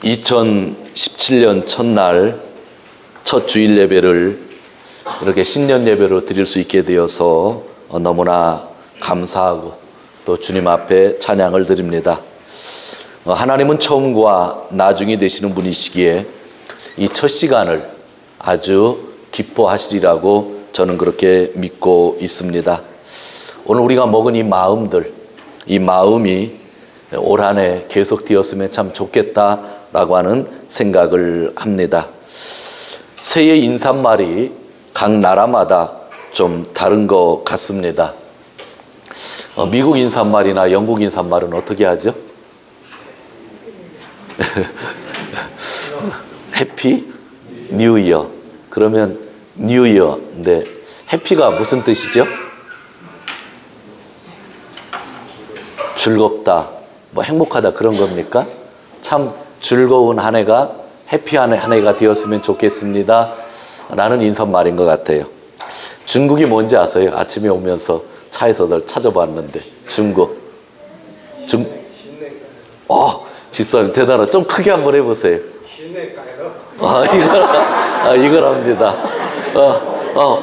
2017년 첫날 첫 주일 예배를 이렇게 신년 예배로 드릴 수 있게 되어서 너무나 감사하고 또 주님 앞에 찬양을 드립니다. 하나님은 처음과 나중이 되시는 분이시기에 이 첫 시간을 아주 기뻐하시리라고 저는 그렇게 믿고 있습니다. 오늘 우리가 먹은 이 마음들, 이 마음이 올 한 해 계속되었으면 참 좋겠다라고 하는 생각을 합니다. 새해 인사말이 각 나라마다 좀 다른 것 같습니다. 미국 인사말이나 영국 인사말은 어떻게 하죠? 해피 뉴 이어. 그러면 뉴 이어인데 해피가 무슨 뜻이죠? 즐겁다, 뭐 행복하다 그런 겁니까? 참 즐거운 한 해가 해피한 한 해가 되었으면 좋겠습니다 라는 인사말인 것 같아요. 중국이 뭔지 아세요? 아침에 오면서 차에서들 찾아봤는데 중국 집사님 대단하다. 좀 크게 한번 해보세요. 이걸 합니다.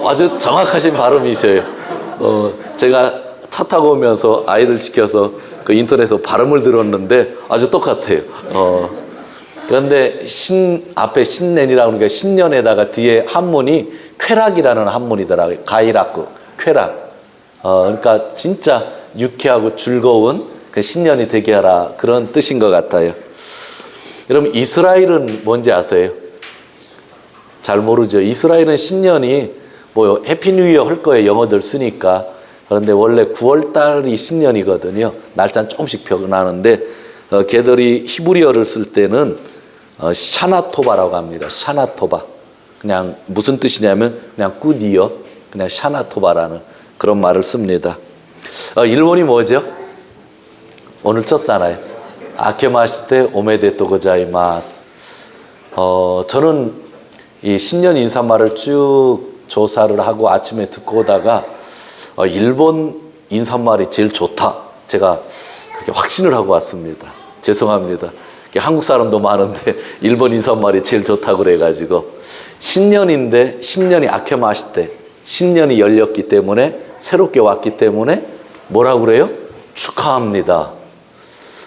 아주 정확하신 발음이셔요. 제가 차 타고 오면서 아이들 시켜서 그 인터넷에서 발음을 들었는데 아주 똑같아요. 그런데 앞에 신년이라고 하니까 신년에다가 뒤에 한문이 쾌락이라는 한문이더라고요. 가이라쿠, 쾌락. 그러니까 진짜 유쾌하고 즐거운 그 신년이 되게 하라 그런 뜻인 것 같아요. 여러분 이스라엘은 뭔지 아세요? 잘 모르죠. 이스라엘은 신년이 뭐 해피 뉴 이어 할 거예요. 영어들 쓰니까. 그런데 원래 9월 달이 신년이거든요. 날짜는 조금씩 변하는데 걔들이 히브리어를 쓸 때는 샤나토바라고 합니다. 샤나토바. 그냥 무슨 뜻이냐면 그냥 굿이어, 그냥 샤나토바라는 그런 말을 씁니다. 일본이 뭐죠? 오늘 첫사나요. 아케마시테 오메데토 고자이마스. 저는 이 신년 인사말을 쭉 조사를 하고 아침에 듣고 오다가 일본 인사말이 제일 좋다. 제가 그렇게 확신을 하고 왔습니다. 죄송합니다. 한국 사람도 많은데 일본 인사말이 제일 좋다고 그래가지고 신년인데 신년이 아케마시테 신년이 열렸기 때문에 새롭게 왔기 때문에 뭐라고 그래요? 축하합니다.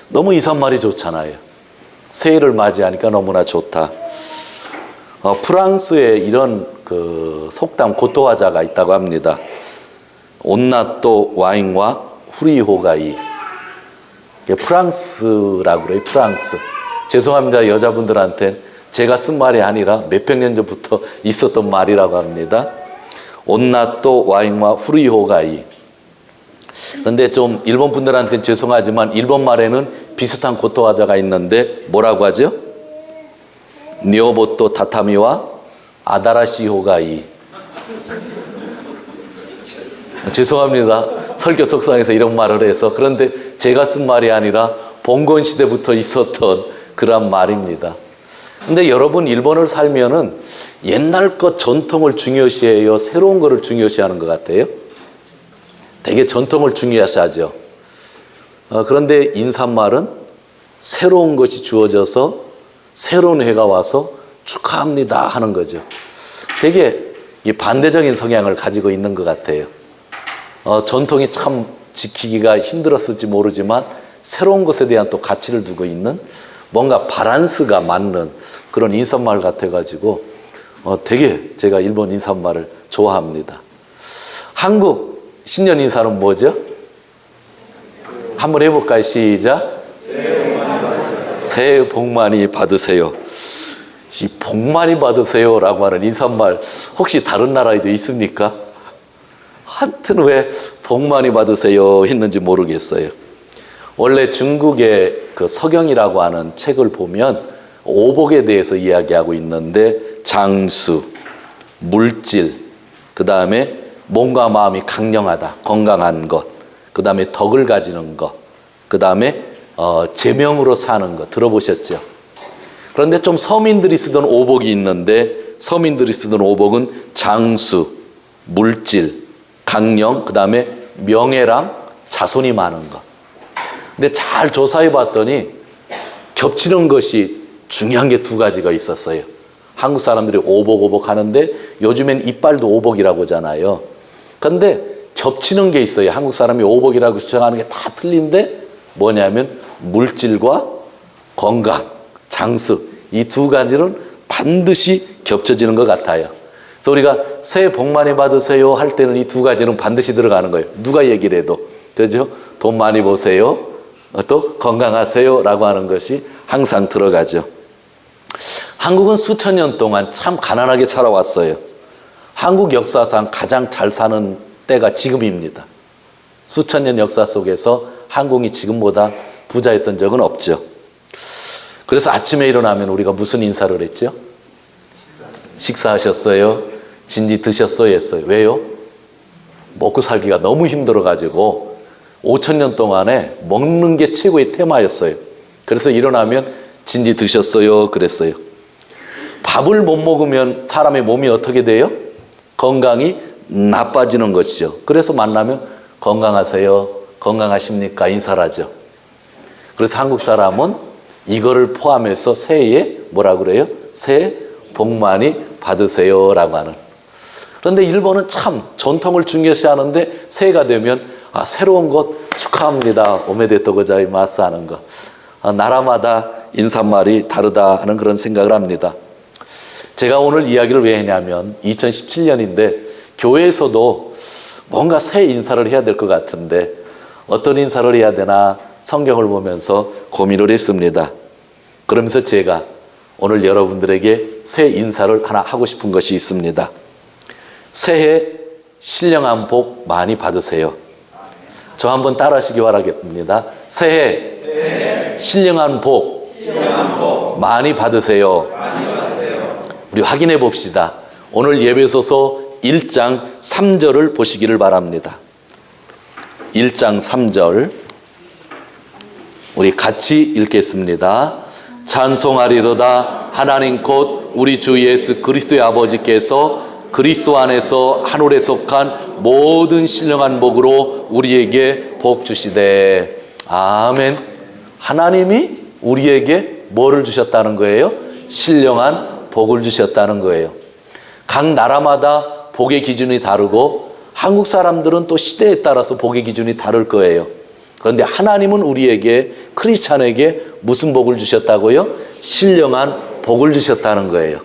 너무 인사말이 좋잖아요. 새해를 맞이하니까 너무나 좋다. 프랑스에 이런 그 속담 고토화자가 있다고 합니다. 온나또 와인과 후리호가이. 프랑스라고 그래요. 프랑스. 죄송합니다. 여자분들한테 제가 쓴 말이 아니라 몇백 년 전부터 있었던 말이라고 합니다. 온나또 와인과 후리호가이. 그런데 좀 일본 분들한테는 죄송하지만 일본 말에는 비슷한 고토화자가 있는데 뭐라고 하죠? 니오보토 타타미와 아다라시 호가이. 죄송합니다. 설교 속상해서 이런 말을 해서. 그런데 제가 쓴 말이 아니라 봉건 시대부터 있었던 그런 말입니다. 근데 여러분 일본을 살면은 옛날 것 전통을 중요시해요? 새로운 거를 중요시하는 것 같아요? 되게 전통을 중요시하죠. 그런데 인사말은 새로운 것이 주어져서 새로운 해가 와서 축하합니다 하는 거죠. 되게 반대적인 성향을 가지고 있는 것 같아요. 전통이 참 지키기가 힘들었을지 모르지만 새로운 것에 대한 또 가치를 두고 있는 뭔가 바란스가 맞는 그런 인사말 같아가지고 되게 제가 일본 인사말을 좋아합니다. 한국 신년 인사는 뭐죠? 한번 해볼까요? 시작. 새해 복 많이 받으세요. 이 복 많이 받으세요라고 하는 인사말 혹시 다른 나라에도 있습니까? 하여튼 왜 복 많이 받으세요 했는지 모르겠어요. 원래 중국의 그 서경이라고 하는 책을 보면 오복에 대해서 이야기하고 있는데 장수, 물질, 그 다음에 몸과 마음이 강령하다, 건강한 것, 그 다음에 덕을 가지는 것, 그 다음에 제명으로 사는 것 들어보셨죠? 그런데 좀 서민들이 쓰던 오복이 있는데 서민들이 쓰던 오복은 장수, 물질, 강령, 그 다음에 명예랑 자손이 많은 것. 근데 잘 조사해 봤더니 겹치는 것이 중요한 게 두 가지가 있었어요. 한국 사람들이 오복 하는데 요즘엔 이빨도 오복이라고 하잖아요. 그런데 겹치는 게 있어요. 한국 사람이 오복이라고 주장하는 게 다 틀린데 뭐냐면 물질과 건강, 장수, 이 두 가지는 반드시 겹쳐지는 것 같아요. 그래서 우리가 새해 복 많이 받으세요 할 때는 이 두 가지는 반드시 들어가는 거예요. 누가 얘기를 해도. 그렇죠? 돈 많이 버세요, 또 건강하세요 라고 하는 것이 항상 들어가죠. 한국은 수천 년 동안 참 가난하게 살아왔어요. 한국 역사상 가장 잘 사는 때가 지금입니다. 수천 년 역사 속에서 한국이 지금보다 부자였던 적은 없죠. 그래서 아침에 일어나면 우리가 무슨 인사를 했죠? 식사하셨어요? 진지 드셨어요? 했어요. 왜요? 먹고 살기가 너무 힘들어가지고 5천 년 동안에 먹는 게 최고의 테마였어요. 그래서 일어나면 진지 드셨어요? 그랬어요. 밥을 못 먹으면 사람의 몸이 어떻게 돼요? 건강이 나빠지는 것이죠. 그래서 만나면 건강하세요? 건강하십니까? 인사를 하죠. 그래서 한국 사람은 이거를 포함해서 새해에 뭐라 그래요? 새해 복 많이 받으세요 라고 하는. 그런데 일본은 참 전통을 중요시하는데 새해가 되면 새로운 것 축하합니다. 오메데토 고자이마스 하는 거. 나라마다 인사말이 다르다 하는 그런 생각을 합니다. 제가 오늘 이야기를 왜 했냐면 2017년인데 교회에서도 뭔가 새 인사를 해야 될 것 같은데 어떤 인사를 해야 되나 성경을 보면서 고민을 했습니다. 그러면서 제가 오늘 여러분들에게 새 인사를 하나 하고 싶은 것이 있습니다. 새해 신령한 복 많이 받으세요. 저 한번 따라 하시기 바라겠습니다. 새해 신령한 복 많이 받으세요. 우리 확인해 봅시다. 오늘 예배소서 1장 3절을 보시기를 바랍니다. 1장 3절 우리 같이 읽겠습니다. 찬송하리로다 하나님 곧 우리 주 예수 그리스도의 아버지께서 그리스도 안에서 하늘에 속한 모든 신령한 복으로 우리에게 복 주시되. 아멘. 하나님이 우리에게 뭐를 주셨다는 거예요? 신령한 복을 주셨다는 거예요. 각 나라마다 복의 기준이 다르고 한국 사람들은 또 시대에 따라서 복의 기준이 다를 거예요. 그런데 하나님은 우리에게 크리스찬에게 무슨 복을 주셨다고요? 신령한 복을 주셨다는 거예요.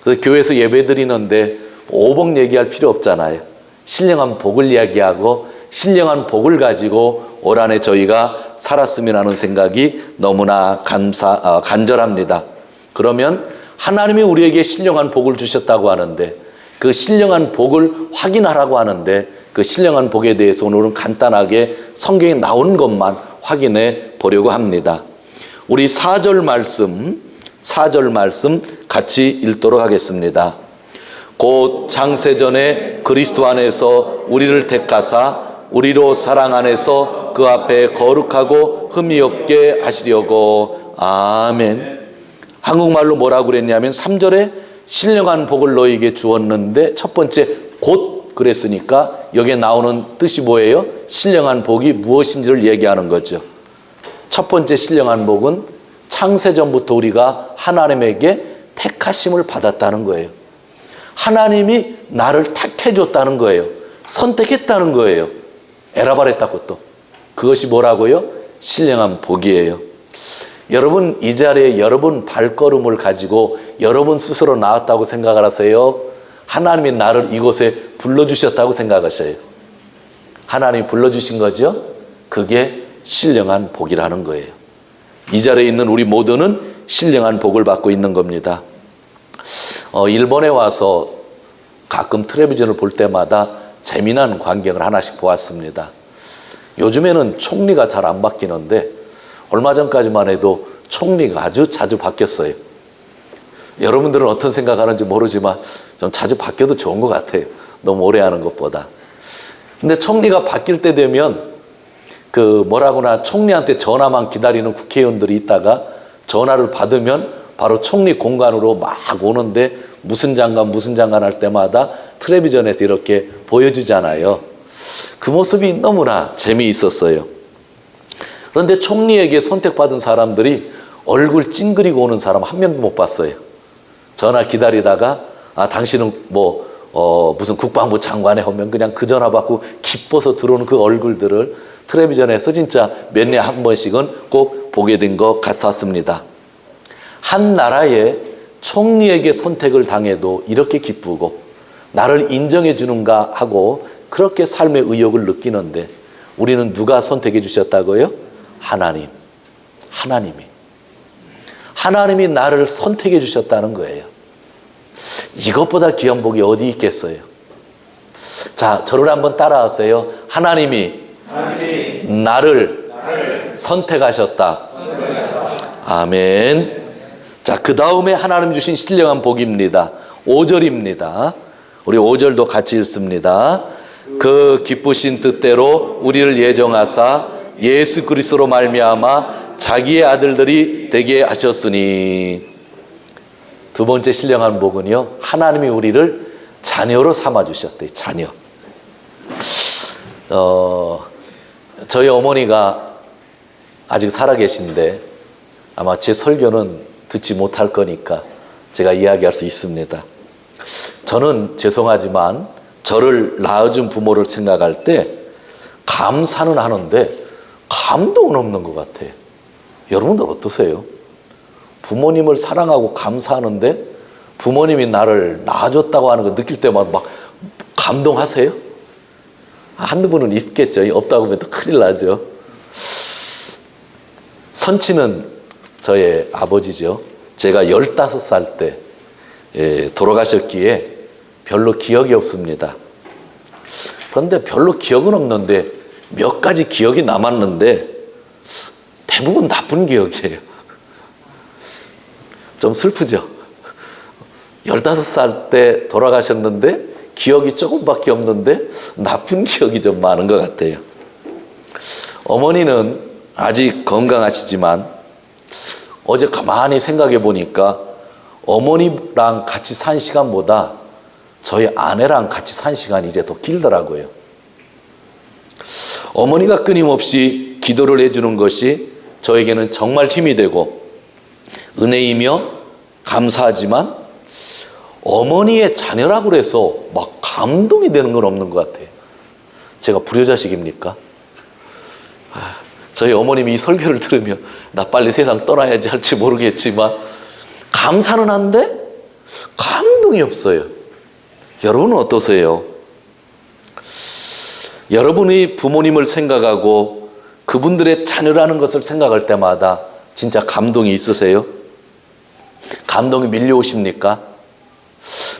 그래서 교회에서 예배 드리는데 오복 얘기할 필요 없잖아요. 신령한 복을 이야기하고 신령한 복을 가지고 올 한해 저희가 살았으면 하는 생각이 너무나 간절합니다. 그러면 하나님이 우리에게 신령한 복을 주셨다고 하는데 그 신령한 복을 확인하라고 하는데 그 신령한 복에 대해서 오늘은 간단하게 성경에 나온 것만 확인해 보려고 합니다. 우리 4절 말씀 같이 읽도록 하겠습니다. 곧 창세전에 그리스도 안에서 우리를 택하사 우리로 사랑 안에서 그 앞에 거룩하고 흠이 없게 하시려고. 아멘. 한국말로 뭐라고 그랬냐면 3절에 신령한 복을 너희에게 주었는데 첫 번째 곧 그랬으니까 여기에 나오는 뜻이 뭐예요? 신령한 복이 무엇인지를 얘기하는 거죠. 첫 번째 신령한 복은 창세전부터 우리가 하나님에게 택하심을 받았다는 거예요. 하나님이 나를 택해줬다는 거예요. 선택했다는 거예요. 에라바랬다고 또. 그것이 뭐라고요? 신령한 복이에요. 여러분 이 자리에 여러분 발걸음을 가지고 여러분 스스로 나왔다고 생각을 하세요? 하나님이 나를 이곳에 불러주셨다고 생각하셔요? 하나님이 불러주신 거죠? 그게 신령한 복이라는 거예요. 이 자리에 있는 우리 모두는 신령한 복을 받고 있는 겁니다. 일본에 와서 가끔 텔레비전을 볼 때마다 재미난 광경을 하나씩 보았습니다. 요즘에는 총리가 잘 안 바뀌는데 얼마 전까지만 해도 총리가 아주 자주 바뀌었어요. 여러분들은 어떤 생각하는지 모르지만 좀 자주 바뀌어도 좋은 것 같아요. 너무 오래 하는 것보다. 근데 총리가 바뀔 때 되면 총리한테 전화만 기다리는 국회의원들이 있다가 전화를 받으면 바로 총리 공간으로 막 오는데 무슨 장관 할 때마다 텔레비전에서 이렇게 보여주잖아요. 그 모습이 너무나 재미있었어요. 그런데 총리에게 선택받은 사람들이 얼굴 찡그리고 오는 사람 한 명도 못 봤어요. 전화 기다리다가 당신은 무슨 국방부 장관에 하면 그냥 그 전화 받고 기뻐서 들어오는 그 얼굴들을 텔레비전에서 진짜 몇 년에 한 번씩은 꼭 보게 된 것 같았습니다. 한 나라의 총리에게 선택을 당해도 이렇게 기쁘고 나를 인정해 주는가 하고 그렇게 삶의 의욕을 느끼는데 우리는 누가 선택해 주셨다고요? 하나님이 나를 선택해 주셨다는 거예요. 이것보다 귀한 복이 어디 있겠어요? 자, 저를 한번 따라하세요. 하나님이 나를 선택하셨다. 아멘. 자, 그 다음에 하나님 주신 신령한 복입니다. 5절입니다. 우리 5절도 같이 읽습니다. 그 기쁘신 뜻대로 우리를 예정하사 예수 그리스도로 말미암아 자기의 아들들이 되게 하셨으니. 두 번째 신령한 복은요, 하나님이 우리를 자녀로 삼아 주셨대요. 자녀. 저희 어머니가 아직 살아 계신데 아마 제 설교는 듣지 못할 거니까 제가 이야기할 수 있습니다. 저는 죄송하지만 저를 낳아준 부모를 생각할 때 감사는 하는데 감동은 없는 것 같아요. 여러분들 어떠세요? 부모님을 사랑하고 감사하는데 부모님이 나를 낳아줬다고 하는 거 느낄 때마다 막 감동하세요? 한두 분은 있겠죠. 없다고 하면 또 큰일 나죠. 선치는 저의 아버지죠. 제가 15살 때 돌아가셨기에 별로 기억이 없습니다. 그런데 별로 기억은 없는데 몇 가지 기억이 남았는데 대부분 나쁜 기억이에요. 좀 슬프죠? 15살 때 돌아가셨는데 기억이 조금밖에 없는데 나쁜 기억이 좀 많은 것 같아요. 어머니는 아직 건강하시지만 어제 가만히 생각해 보니까 어머니랑 같이 산 시간보다 저희 아내랑 같이 산 시간이 이제 더 길더라고요. 어머니가 끊임없이 기도를 해주는 것이 저에게는 정말 힘이 되고 은혜이며 감사하지만 어머니의 자녀라고 해서 막 감동이 되는 건 없는 것 같아요. 제가 불효자식입니까? 저희 어머님이 이 설교를 들으면 나 빨리 세상 떠나야지 할지 모르겠지만 감사는 한데 감동이 없어요. 여러분은 어떠세요? 여러분이 부모님을 생각하고 그분들의 자녀라는 것을 생각할 때마다 진짜 감동이 있으세요? 감동이 밀려오십니까?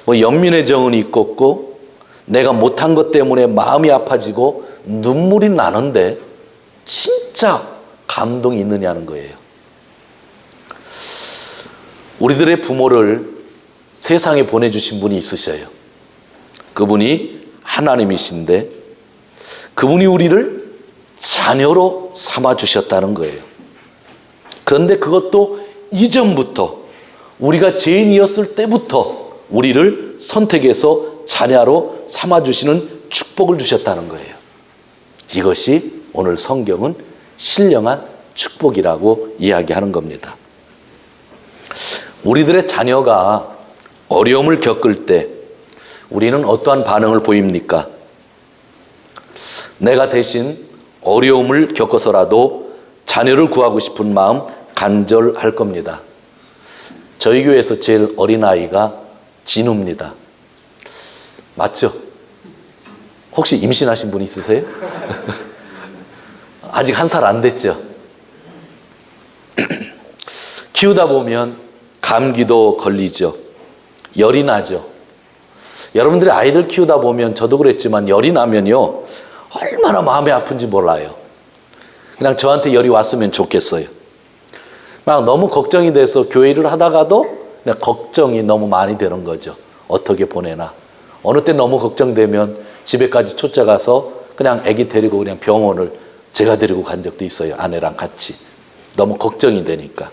연민의 정은 있겠고 내가 못한 것 때문에 마음이 아파지고 눈물이 나는데 진짜 감동이 있느냐는 거예요. 우리들의 부모를 세상에 보내주신 분이 있으셔요. 그분이 하나님이신데 그분이 우리를 자녀로 삼아주셨다는 거예요. 그런데 그것도 이전부터 우리가 죄인이었을 때부터 우리를 선택해서 자녀로 삼아주시는 축복을 주셨다는 거예요. 이것이 오늘 성경은 신령한 축복이라고 이야기하는 겁니다. 우리들의 자녀가 어려움을 겪을 때 우리는 어떠한 반응을 보입니까? 내가 대신 어려움을 겪어서라도 자녀를 구하고 싶은 마음 간절할 겁니다. 저희 교회에서 제일 어린 아이가 진우입니다. 맞죠? 혹시 임신하신 분 있으세요? 아직 1살 안 됐죠? 키우다 보면 감기도 걸리죠. 열이 나죠. 여러분들이 아이들 키우다 보면 저도 그랬지만 열이 나면요 얼마나 마음이 아픈지 몰라요. 그냥 저한테 열이 왔으면 좋겠어요. 막 너무 걱정이 돼서 교회 일을 하다가도 그냥 걱정이 너무 많이 되는 거죠. 어떻게 보내나. 어느 때 너무 걱정되면 집에까지 쫓아가서 그냥 아기 데리고 그냥 병원을 제가 데리고 간 적도 있어요. 아내랑 같이. 너무 걱정이 되니까.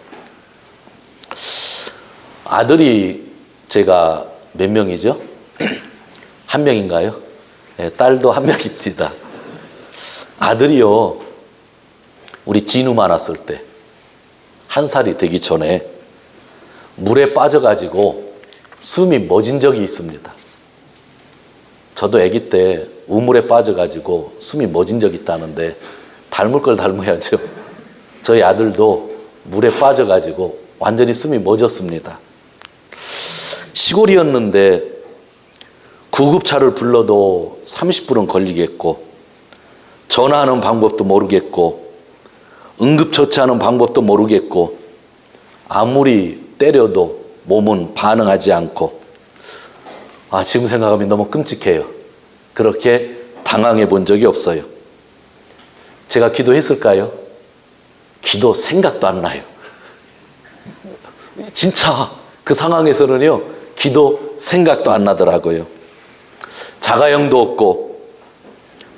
아들이 제가 몇 명이죠? 1명인가요? 네, 딸도 1명입니다. 아들이요, 우리 진우 많았을 때 1살이 되기 전에 물에 빠져가지고 숨이 멎은 적이 있습니다. 저도 아기 때 우물에 빠져가지고 숨이 멎은 적이 있다는데 닮을 걸 닮아야죠. 저희 아들도 물에 빠져가지고 완전히 숨이 멎었습니다. 시골이었는데 구급차를 불러도 30분은 걸리겠고, 전화하는 방법도 모르겠고, 응급처치하는 방법도 모르겠고, 아무리 때려도 몸은 반응하지 않고, 지금 생각하면 너무 끔찍해요. 그렇게 당황해 본 적이 없어요. 제가 기도했을까요? 기도 생각도 안 나요. 진짜 그 상황에서는요, 기도 생각도 안 나더라고요. 자가용도 없고,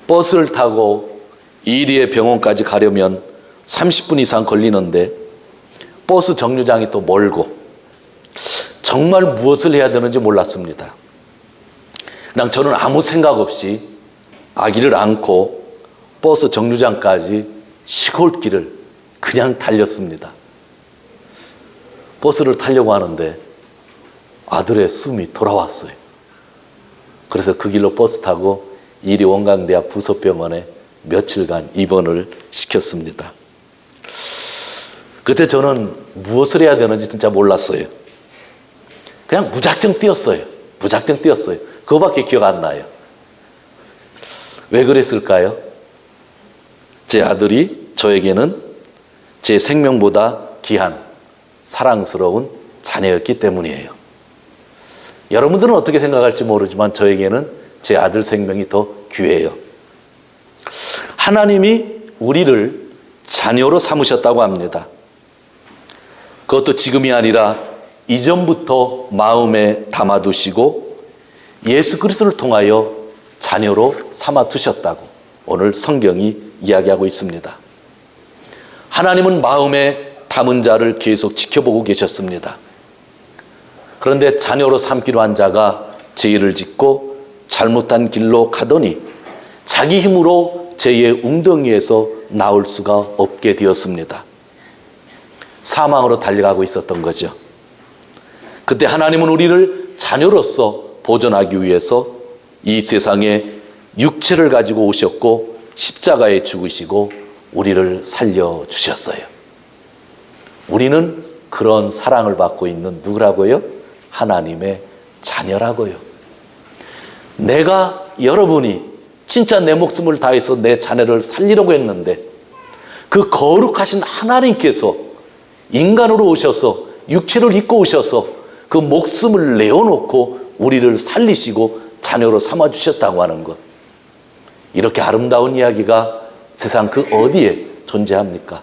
버스를 타고 이리의 병원까지 가려면 30분 이상 걸리는데, 버스 정류장이 또 멀고, 정말 무엇을 해야 되는지 몰랐습니다. 그냥 저는 아무 생각 없이 아기를 안고 버스 정류장까지 시골길을 그냥 달렸습니다. 버스를 타려고 하는데 아들의 숨이 돌아왔어요. 그래서 그 길로 버스 타고 이리 원광대학 부속병원에 며칠간 입원을 시켰습니다. 그때 저는 무엇을 해야 되는지 진짜 몰랐어요. 그냥 무작정 뛰었어요. 무작정 뛰었어요. 그거밖에 기억 안 나요. 왜 그랬을까요? 제 아들이 저에게는 제 생명보다 귀한 사랑스러운 자녀였기 때문이에요. 여러분들은 어떻게 생각할지 모르지만 저에게는 제 아들 생명이 더 귀해요. 하나님이 우리를 자녀로 삼으셨다고 합니다. 그것도 지금이 아니라 이전부터 마음에 담아두시고 예수 그리스도를 통하여 자녀로 삼아두셨다고 오늘 성경이 이야기하고 있습니다. 하나님은 마음에 담은 자를 계속 지켜보고 계셨습니다. 그런데 자녀로 삼기로 한 자가 죄를 짓고 잘못한 길로 가더니 자기 힘으로 죄의 웅덩이에서 나올 수가 없게 되었습니다. 사망으로 달려가고 있었던 거죠. 그때 하나님은 우리를 자녀로서 보존하기 위해서 이 세상에 육체를 가지고 오셨고 십자가에 죽으시고 우리를 살려주셨어요. 우리는 그런 사랑을 받고 있는 누구라고요? 하나님의 자녀라고요. 내가, 여러분이 진짜 내 목숨을 다해서 내 자녀를 살리려고 했는데 그 거룩하신 하나님께서 인간으로 오셔서 육체를 입고 오셔서 그 목숨을 내어놓고 우리를 살리시고 자녀로 삼아주셨다고 하는 것, 이렇게 아름다운 이야기가 세상 그 어디에 존재합니까?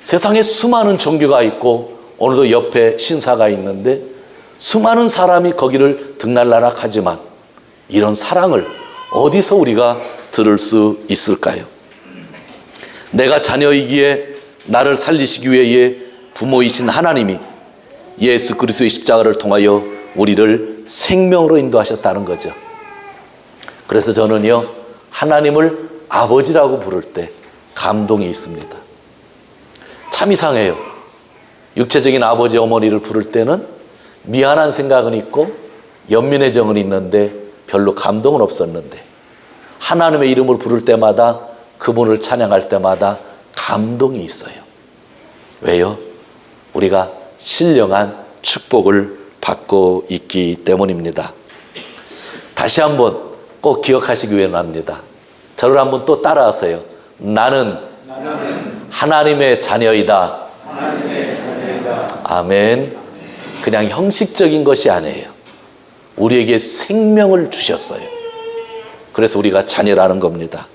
세상에 수많은 종교가 있고 오늘도 옆에 신사가 있는데 수많은 사람이 거기를 등날라락 하지만 이런 사랑을 어디서 우리가 들을 수 있을까요? 내가 자녀이기에 나를 살리시기 위해 부모이신 하나님이 예수 그리스도의 십자가를 통하여 우리를 생명으로 인도하셨다는 거죠. 그래서 저는요, 하나님을 아버지라고 부를 때 감동이 있습니다. 참 이상해요. 육체적인 아버지 어머니를 부를 때는 미안한 생각은 있고 연민의 정은 있는데 별로 감동은 없었는데 하나님의 이름을 부를 때마다, 그분을 찬양할 때마다 감동이 있어요. 왜요? 우리가 신령한 축복을 받고 있기 때문입니다. 다시 한번 꼭 기억하시기 원합니다. 저를 한번 또 따라하세요. 나는 하나님의 자녀이다. 아멘. 그냥 형식적인 것이 아니에요. 우리에게 생명을 주셨어요. 그래서 우리가 자녀라는 겁니다.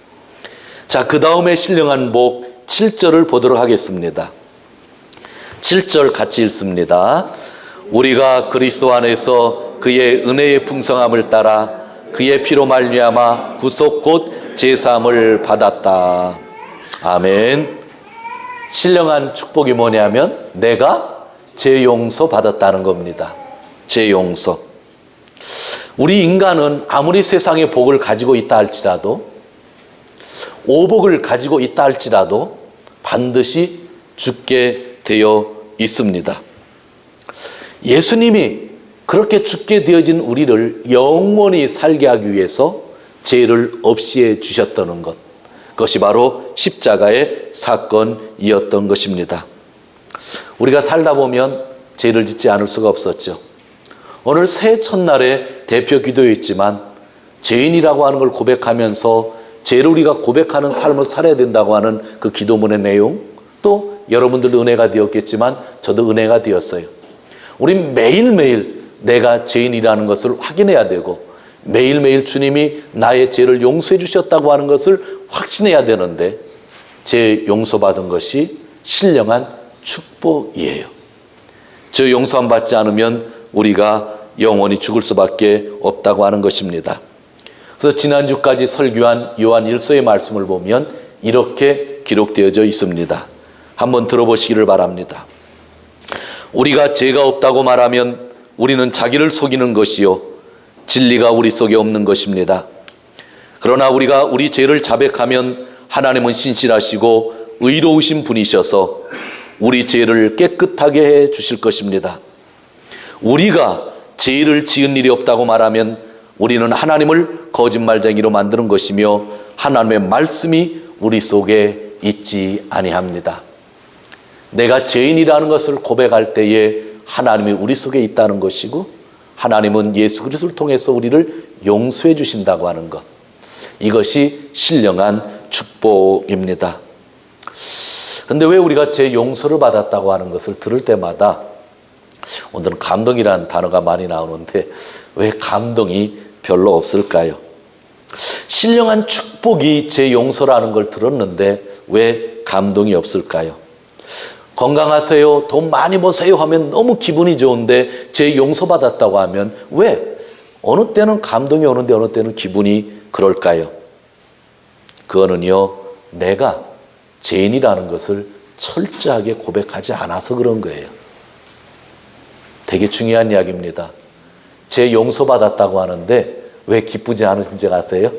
자, 그 다음에 신령한 복 7절을 보도록 하겠습니다. 7절 같이 읽습니다. 우리가 그리스도 안에서 그의 은혜의 풍성함을 따라 그의 피로 말미암아 구속 곧 제사함을 받았다. 아멘. 신령한 축복이 뭐냐면 내가 죄 용서 받았다는 겁니다. 죄 용서. 우리 인간은 아무리 세상의 복을 가지고 있다 할지라도, 오복을 가지고 있다 할지라도 반드시 죽게 되어 있습니다. 예수님이 그렇게 죽게 되어진 우리를 영원히 살게 하기 위해서 죄를 없이해 주셨다는 것, 그것이 바로 십자가의 사건이었던 것입니다. 우리가 살다 보면 죄를 짓지 않을 수가 없었죠. 오늘 새해 첫날에 대표 기도였지만 죄인이라고 하는 걸 고백하면서 죄를 우리가 고백하는 삶을 살아야 된다고 하는 그 기도문의 내용, 또 여러분들 은혜가 되었겠지만 저도 은혜가 되었어요. 우린 매일매일 내가 죄인이라는 것을 확인해야 되고 매일매일 주님이 나의 죄를 용서해 주셨다고 하는 것을 확신해야 되는데, 죄 용서받은 것이 신령한 축복이에요. 저 용서함 받지 않으면 우리가 영원히 죽을 수밖에 없다고 하는 것입니다. 그래서 지난주까지 설교한 요한 1서의 말씀을 보면 이렇게 기록되어져 있습니다. 한번 들어보시기를 바랍니다. 우리가 죄가 없다고 말하면 우리는 자기를 속이는 것이요 진리가 우리 속에 없는 것입니다. 그러나 우리가 우리 죄를 자백하면 하나님은 신실하시고 의로우신 분이셔서 우리 죄를 깨끗하게 해 주실 것입니다. 우리가 죄를 지은 일이 없다고 말하면 우리는 하나님을 거짓말쟁이로 만드는 것이며 하나님의 말씀이 우리 속에 있지 아니합니다. 내가 죄인이라는 것을 고백할 때에 하나님이 우리 속에 있다는 것이고 하나님은 예수 그리스도를 통해서 우리를 용서해 주신다고 하는 것, 이것이 신령한 축복입니다. 그런데 왜 우리가 죄 용서를 받았다고 하는 것을 들을 때마다, 오늘은 감동이라는 단어가 많이 나오는데 왜 감동이 별로 없을까요? 신령한 축복이 죄 용서라는 걸 들었는데 왜 감동이 없을까요? 건강하세요, 돈 많이 버세요 하면 너무 기분이 좋은데 죄 용서받았다고 하면 왜 어느 때는 감동이 오는데 어느 때는 기분이 그럴까요? 그거는요, 내가 죄인이라는 것을 철저하게 고백하지 않아서 그런 거예요. 되게 중요한 이야기입니다. 죄 용서받았다고 하는데 왜 기쁘지 않으신 줄 아세요?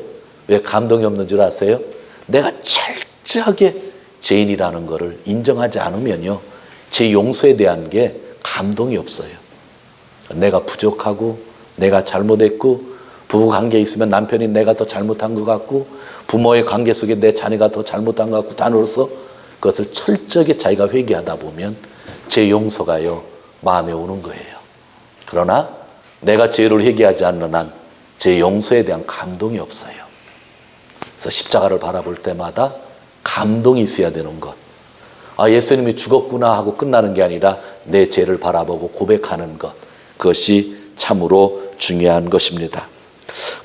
왜 감동이 없는 줄 아세요? 내가 철저하게 죄인이라는 것을 인정하지 않으면요, 죄 용서에 대한 게 감동이 없어요. 내가 부족하고 내가 잘못했고, 부부관계에 있으면 남편이 내가 더 잘못한 것 같고, 부모의 관계 속에 내 자녀가 더 잘못한 것 같고, 단으로서 그것을 철저하게 자기가 회개하다 보면 죄 용서가요 마음에 오는 거예요. 그러나 내가 죄를 회개하지 않는 한 죄 용서에 대한 감동이 없어요. 그래서 십자가를 바라볼 때마다 감동이 있어야 되는 것. 아, 예수님이 죽었구나 하고 끝나는 게 아니라 내 죄를 바라보고 고백하는 것. 그것이 참으로 중요한 것입니다.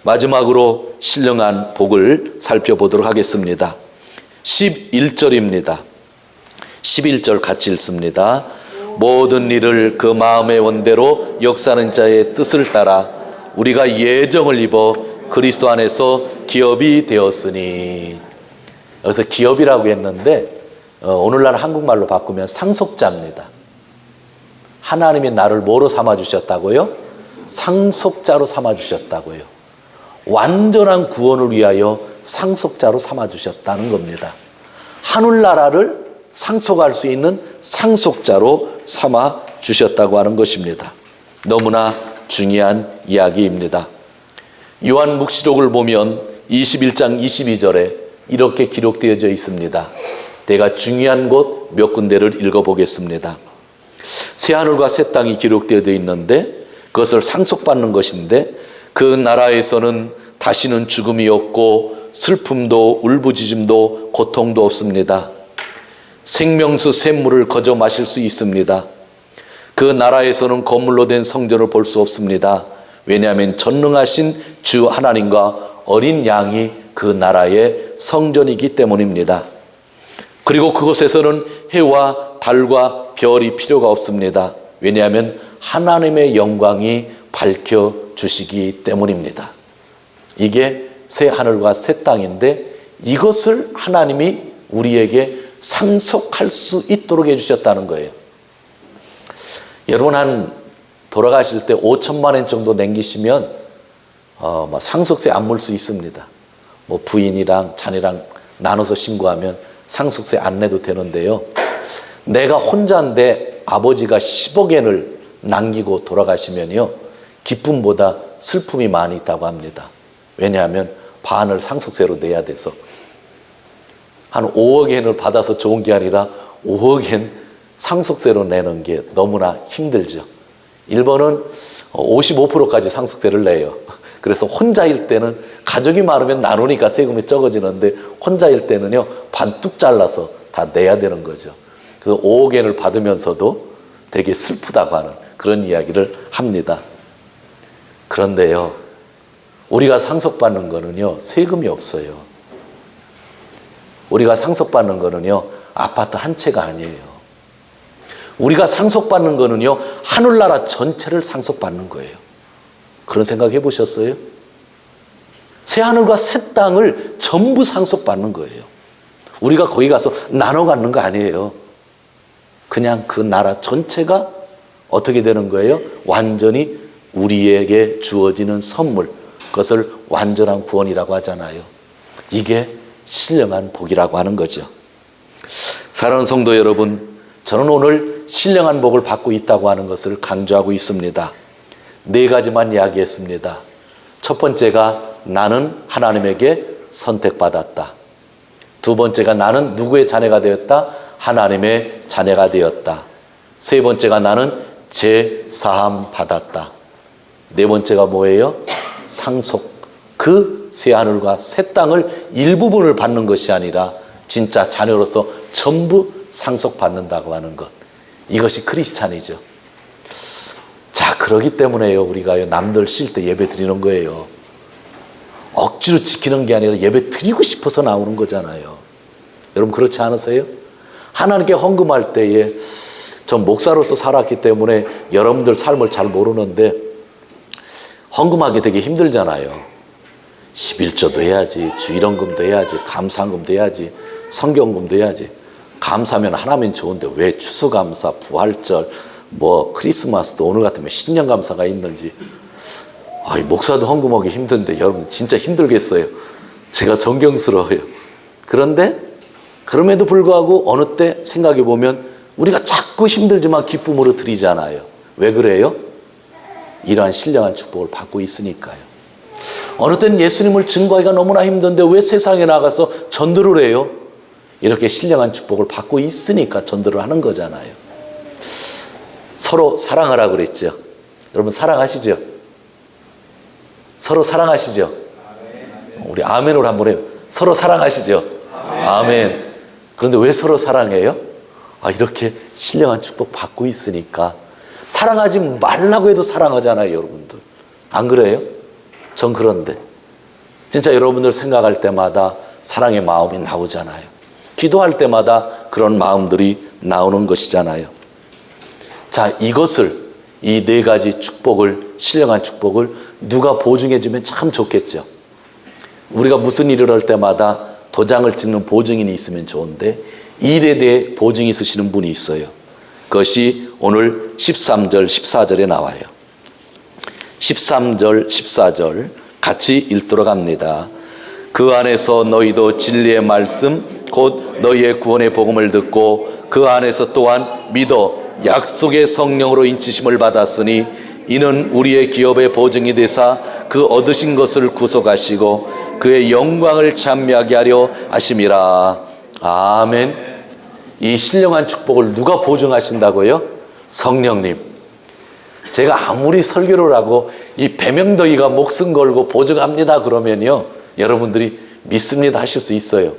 마지막으로 신령한 복을 살펴보도록 하겠습니다. 11절입니다. 11절 같이 읽습니다. 모든 일을 그 마음의 원대로 역사하는 자의 뜻을 따라 우리가 예정을 입어 그리스도 안에서 기업이 되었으니. 여기서 기업이라고 했는데 오늘날 한국말로 바꾸면 상속자입니다. 하나님이 나를 뭐로 삼아주셨다고요? 상속자로 삼아주셨다고요. 완전한 구원을 위하여 상속자로 삼아주셨다는 겁니다. 하늘나라를 상속할 수 있는 상속자로 삼아주셨다고 하는 것입니다. 너무나 중요한 이야기입니다. 요한묵시록을 보면 21장 22절에 이렇게 기록되어져 있습니다. 제가 중요한 곳 몇 군데를 읽어보겠습니다. 새하늘과 새 땅이 기록되어 있는데 그것을 상속받는 것인데, 그 나라에서는 다시는 죽음이 없고 슬픔도 울부짖음도 고통도 없습니다. 생명수 샘물을 거저 마실 수 있습니다. 그 나라에서는 건물로 된 성전을 볼 수 없습니다. 왜냐하면 전능하신 주 하나님과 어린 양이 그 나라의 성전이기 때문입니다. 그리고 그곳에서는 해와 달과 별이 필요가 없습니다. 왜냐하면 하나님의 영광이 밝혀주시기 때문입니다. 이게 새 하늘과 새 땅인데 이것을 하나님이 우리에게 상속할 수 있도록 해주셨다는 거예요. 여러분, 한 돌아가실 때 5천만 원 정도 남기시면 상속세 안 물 수 있습니다. 부인이랑 자녀랑 나눠서 신고하면 상속세 안 내도 되는데요. 내가 혼자인데 아버지가 10억엔을 남기고 돌아가시면요, 기쁨보다 슬픔이 많이 있다고 합니다. 왜냐하면 반을 상속세로 내야 돼서. 한 5억엔을 받아서 좋은 게 아니라 5억엔 상속세로 내는 게 너무나 힘들죠. 일본은 55%까지 상속세를 내요. 그래서 혼자일 때는, 가족이 많으면 나누니까 세금이 적어지는데 혼자일 때는요, 반 뚝 잘라서 다 내야 되는 거죠. 그래서 5억엔을 받으면서도 되게 슬프다고 하는 그런 이야기를 합니다. 그런데요, 우리가 상속받는 거는요, 세금이 없어요. 우리가 상속받는 거는요, 아파트 한 채가 아니에요. 우리가 상속받는 거는요, 하늘나라 전체를 상속받는 거예요. 그런 생각 해보셨어요? 새하늘과 새 땅을 전부 상속받는 거예요. 우리가 거기 가서 나눠 갖는 거 아니에요. 그냥 그 나라 전체가 어떻게 되는 거예요? 완전히 우리에게 주어지는 선물, 그것을 완전한 구원이라고 하잖아요. 이게 신령한 복이라고 하는 거죠. 사랑하는 성도 여러분, 저는 오늘 신령한 복을 받고 있다고 하는 것을 강조하고 있습니다. 4가지만 이야기했습니다. 첫 번째가 나는 하나님에게 선택받았다. 두 번째가 나는 누구의 자녀가 되었다? 하나님의 자녀가 되었다. 세 번째가 나는 제사함 받았다. 네 번째가 뭐예요? 상속. 그 새하늘과 새 땅을 일부분을 받는 것이 아니라 진짜 자녀로서 전부 상속받는다고 하는 것. 이것이 크리스찬이죠. 자, 그러기 때문에요, 우리가 남들 쉴 때 예배 드리는 거예요. 억지로 지키는 게 아니라 예배 드리고 싶어서 나오는 거잖아요. 여러분 그렇지 않으세요? 하나님께 헌금할 때에, 전 목사로서 살았기 때문에 여러분들 삶을 잘 모르는데 헌금하기 되게 힘들잖아요. 11조도 해야지, 주일헌금도 해야지, 감사헌금도 해야지, 성경금도 해야지. 감사면 하나면 좋은데 왜 추수감사, 부활절, 뭐 크리스마스도 오늘 같으면 신년감사가 있는지. 목사도 헌금하기 힘든데 여러분 진짜 힘들겠어요. 제가 존경스러워요. 그런데 그럼에도 불구하고 어느 때 생각해 보면 우리가 자꾸 힘들지만 기쁨으로 드리잖아요. 왜 그래요? 이러한 신령한 축복을 받고 있으니까요. 어느 때는 예수님을 증거하기가 너무나 힘든데 왜 세상에 나가서 전도를 해요? 이렇게 신령한 축복을 받고 있으니까 전도를 하는 거잖아요. 서로 사랑하라고 그랬죠. 여러분 사랑하시죠? 서로 사랑하시죠? 우리 아멘으로 한번 해요. 서로 사랑하시죠? 아멘. 그런데 왜 서로 사랑해요? 이렇게 신령한 축복 받고 있으니까. 사랑하지 말라고 해도 사랑하잖아요, 여러분들. 안 그래요? 전 그런데 진짜 여러분들 생각할 때마다 사랑의 마음이 나오잖아요. 기도할 때마다 그런 마음들이 나오는 것이잖아요. 자, 이것을, 이 4가지 축복을, 신령한 축복을 누가 보증해 주면 참 좋겠죠. 우리가 무슨 일을 할 때마다 도장을 찍는 보증인이 있으면 좋은데 일에 대해 보증이 있으시는 분이 있어요. 그것이 오늘 13절, 14절에 나와요. 13절, 14절 같이 읽도록 합니다. 그 안에서 너희도 진리의 말씀 곧 너희의 구원의 복음을 듣고 그 안에서 또한 믿어 약속의 성령으로 인치심을 받았으니 이는 우리의 기업의 보증이 되사 그 얻으신 것을 구속하시고 그의 영광을 찬미하게 하려 하심이라. 아멘. 이 신령한 축복을 누가 보증하신다고요? 성령님. 제가 아무리 설교를 하고 이 배명덕이가 목숨 걸고 보증합니다 그러면요, 여러분들이 믿습니다 하실 수 있어요.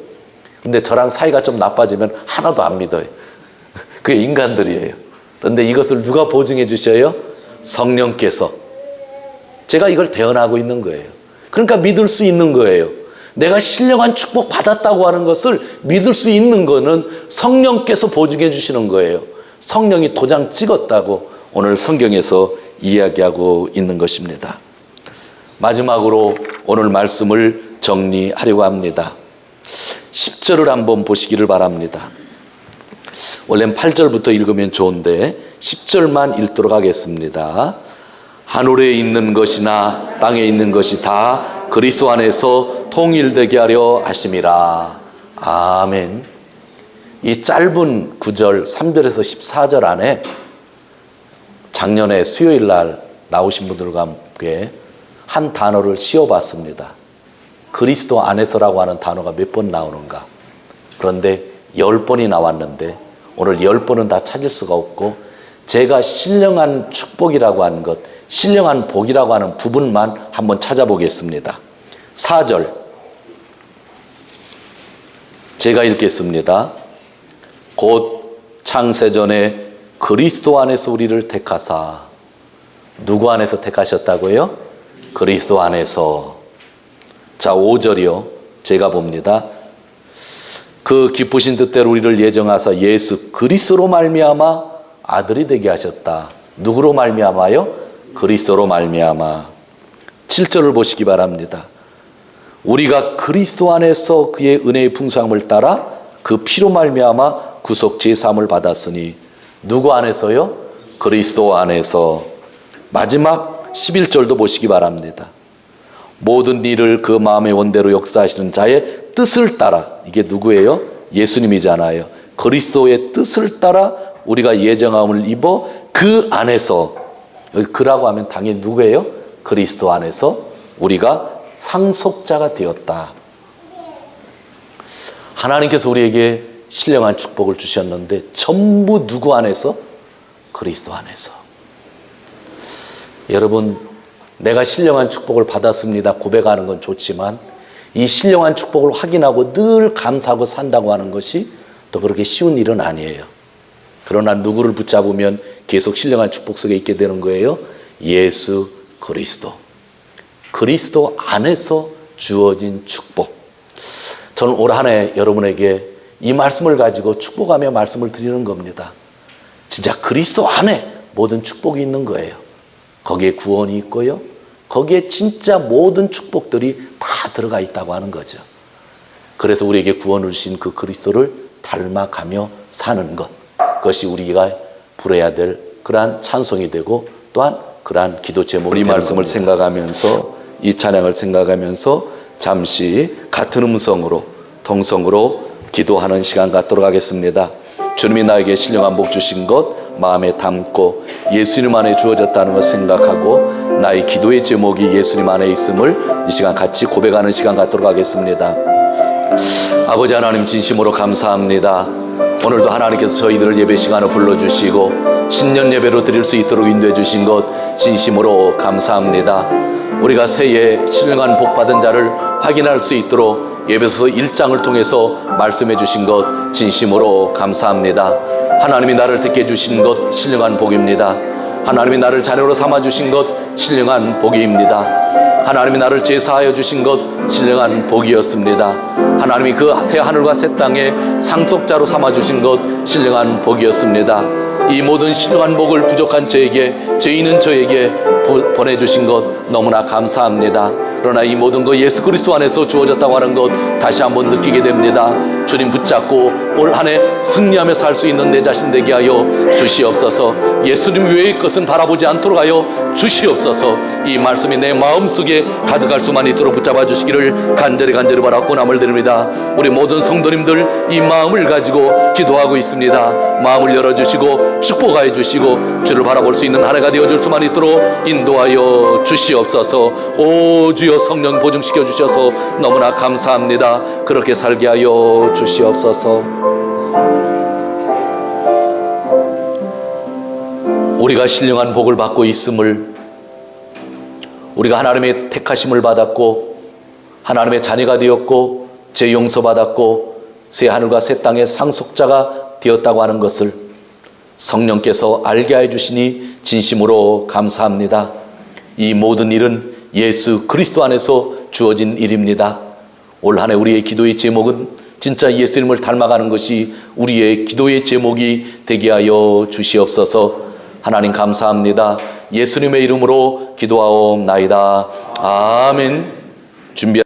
근데 저랑 사이가 좀 나빠지면 하나도 안 믿어요. 그게 인간들이에요. 그런데 이것을 누가 보증해 주셔요? 성령께서. 제가 이걸 대언하고 있는 거예요. 그러니까 믿을 수 있는 거예요. 내가 신령한 축복 받았다고 하는 것을 믿을 수 있는 거는 성령께서 보증해 주시는 거예요. 성령이 도장 찍었다고 오늘 성경에서 이야기하고 있는 것입니다. 마지막으로 오늘 말씀을 정리하려고 합니다. 10절을 한번 보시기를 바랍니다. 원래는 8절부터 읽으면 좋은데 10절만 읽도록 하겠습니다. 하늘에 있는 것이나 땅에 있는 것이 다 그리스도 안에서 통일되게 하려 하심이라. 아멘. 이 짧은 9절 3절에서 14절 안에 작년에 수요일 날 나오신 분들과 함께 한 단어를 씌워봤습니다. 그리스도 안에서라고 하는 단어가 몇 번 나오는가? 그런데 10번이 나왔는데 오늘 10번은 다 찾을 수가 없고 제가 신령한 축복이라고 하는 것, 신령한 복이라고 하는 부분만 한번 찾아보겠습니다. 4절 제가 읽겠습니다. 곧 창세전에 그리스도 안에서 우리를 택하사. 누구 안에서 택하셨다고요? 그리스도 안에서. 자, 5절이요. 제가 봅니다. 그 기쁘신 뜻대로 우리를 예정하사 예수 그리스도로 말미암아 아들이 되게 하셨다. 누구로 말미암아요? 그리스도로 말미암아. 7절을 보시기 바랍니다. 우리가 그리스도 안에서 그의 은혜의 풍성함을 따라 그 피로 말미암아 구속 제사함을 받았으니. 누구 안에서요? 그리스도 안에서. 마지막 11절도 보시기 바랍니다. 모든 일을 그 마음의 원대로 역사하시는 자의 뜻을 따라. 이게 누구예요? 예수님이잖아요. 그리스도의 뜻을 따라 우리가 예정함을 입어 그 안에서. 그라고 하면 당연히 누구예요? 그리스도 안에서 우리가 상속자가 되었다. 하나님께서 우리에게 신령한 축복을 주셨는데 전부 누구 안에서? 그리스도 안에서. 여러분, 내가 신령한 축복을 받았습니다 고백하는 건 좋지만 이 신령한 축복을 확인하고 늘 감사하고 산다고 하는 것이 또 그렇게 쉬운 일은 아니에요. 그러나 누구를 붙잡으면 계속 신령한 축복 속에 있게 되는 거예요? 예수 그리스도. 그리스도 안에서 주어진 축복. 저는 올 한 해 여러분에게 이 말씀을 가지고 축복하며 말씀을 드리는 겁니다. 진짜 그리스도 안에 모든 축복이 있는 거예요. 거기에 구원이 있고요. 거기에 진짜 모든 축복들이 다 들어가 있다고 하는 거죠. 그래서 우리에게 구원을 주신 그 그리스도를 닮아가며 사는 것. 그것이 우리가 부려야 될 그러한 찬송이 되고 또한 그러한 기도 제목이 되는 말씀을 겁니다. 생각하면서 이 찬양을 생각하면서 잠시 같은 음성으로 동성으로 기도하는 시간 갖도록 하겠습니다. 주님이 나에게 신령한 복 주신 것 마음에 담고 예수님 안에 주어졌다는 것 생각하고 나의 기도의 제목이 예수님 안에 있음을 이 시간 같이 고백하는 시간 갖도록 하겠습니다. 아버지 하나님 진심으로 감사합니다. 오늘도 하나님께서 저희들을 예배 시간을 불러주시고 신년 예배로 드릴 수 있도록 인도해 주신 것 진심으로 감사합니다. 우리가 새해 신령한 복 받은 자를 확인할 수 있도록 예배소 1장을 통해서 말씀해 주신 것 진심으로 감사합니다. 하나님이 나를 택해 주신 것 신령한 복입니다. 하나님이 나를 자녀로 삼아 주신 것 신령한 복입니다. 하나님이 나를 제사하여 주신 것 신령한 복이었습니다. 하나님이 그 새 하늘과 새 땅의 상속자로 삼아 주신 것 신령한 복이었습니다. 이 모든 신령한 복을 부족한 저에게, 죄 있는 저에게 보내주신 것 너무나 감사합니다. 그러나 이 모든 것 예수 그리스도 안에서 주어졌다고 하는 것 다시 한번 느끼게 됩니다. 주님 붙잡고 올 한 해 승리하며 살 수 있는 내 자신 되게 하여 주시옵소서. 예수님 외의 것은 바라보지 않도록 하여 주시옵소서. 이 말씀이 내 마음속에 가득할 수만 있도록 붙잡아 주시기를 간절히 바라 고함을 드립니다. 우리 모든 성도님들 이 마음을 가지고 기도하고 있습니다. 마음을 열어주시고 축복하여 주시고 주를 바라볼 수 있는 한 해가 되어줄 수만 있도록 인도하여 주시옵소서. 오 주여 성령 보증시켜 주셔서 너무나 감사합니다. 그렇게 살게 하여 주시옵소서. 우리가 신령한 복을 받고 있음을, 우리가 하나님의 택하심을 받았고 하나님의 자녀가 되었고 죄 용서받았고 새 하늘과 새 땅의 상속자가 되었다고 하는 것을 성령께서 알게 해 주시니 진심으로 감사합니다. 이 모든 일은 예수 그리스도 안에서 주어진 일입니다. 올 한 해 우리의 기도의 제목은 진짜 예수님을 닮아가는 것이 우리의 기도의 제목이 되게 하여 주시옵소서. 하나님 감사합니다. 예수님의 이름으로 기도하옵나이다. 아멘. 준비.